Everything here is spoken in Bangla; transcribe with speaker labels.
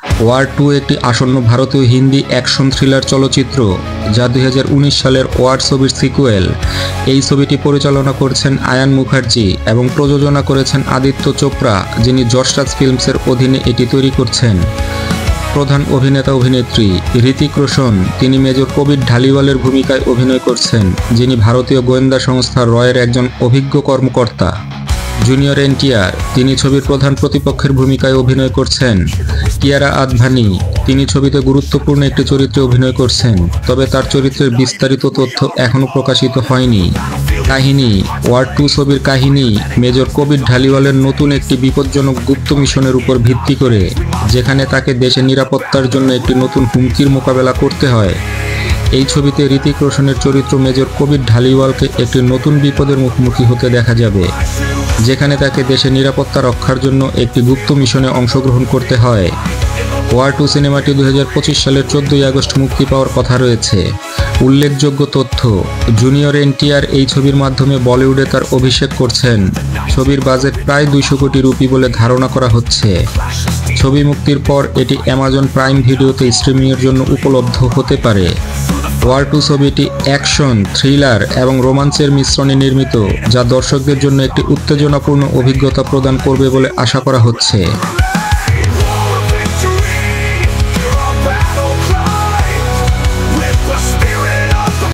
Speaker 1: ওয়ার 2 একটি আসন্ন ভারতীয় হিন্দি অ্যাকশন থ্রিলার চলচ্চিত্র যা 2019 সালের ওয়ার ছবির সিকুয়েল। এই ছবিটি পরিচালনা করেছেন আয়ান মুখার্জি এবং প্রযোজনা করেছেন আদিত্য চোপড়া, যিনি যশরাজ ফিল্মসের অধীনে এটি তৈরি করছেন। প্রধান অভিনেতা অভিনেত্রী হৃতিক রোশন, তিনি মেজর কবির ঢালিওয়ালের ভূমিকায় অভিনয় করছেন, যিনি ভারতীয় গোয়েন্দা সংস্থা রয়ের একজন অভিজ্ঞ কর্মকর্তা। জুনিয়র এনটিআর, তিনি ছবির প্রধান প্রতিপক্ষের ভূমিকায় অভিনয় করছেন। কিয়ারা আদভানি, তিনি ছবিতে গুরুত্বপূর্ণ একটি চরিত্রে অভিনয় করছেন, তবে তার চরিত্রের বিস্তারিত তথ্য এখনও প্রকাশিত হয়নি। কাহিনী: ওয়ার 2 ছবির কাহিনী মেজর কবির ঢালিওয়ালের নতুন একটি বিপজ্জনক গুপ্ত মিশনের উপর ভিত্তি করে, যেখানে তাকে দেশের নিরাপত্তার জন্য একটি নতুন হুমকির মোকাবেলা করতে হয়। এই ছবিতে হৃতিক রোশনের চরিত্র মেজর কবির ঢালিওয়ালকে একটি নতুন বিপদের মুখোমুখি হতে দেখা যাবে, যেখানে তাকে দেশের নিরাপত্তা রক্ষার জন্য একটি গুপ্ত মিশনে অংশগ্রহণ করতে হয়। ওয়ার 2 সিনেমাটি 2025 সালের 14 আগস্ট মুক্তি পাওয়ার কথা রয়েছে। উল্লেখযোগ্য তথ্য: জুনিয়র এনটিআর এই ছবির মাধ্যমে বলিউডে তার অভিষেক করছেন। ছবির বাজেট প্রায় 200 কোটি রুপি বলে ধারণা করা হচ্ছে। ছবি মুক্তির পর এটি অ্যামাজন প্রাইম ভিডিওতে স্ট্রিমিংয়ের জন্য উপলব্ধ হতে পারে। ওয়ার 2 ছবিটি অ্যাকশন, থ্রিলার এবং রোমাঞ্চের মিশ্রণে নির্মিত, যা দর্শকদের জন্য একটি উত্তেজনাপূর্ণ অভিজ্ঞতা প্রদান করবে বলে আশা করা হচ্ছে।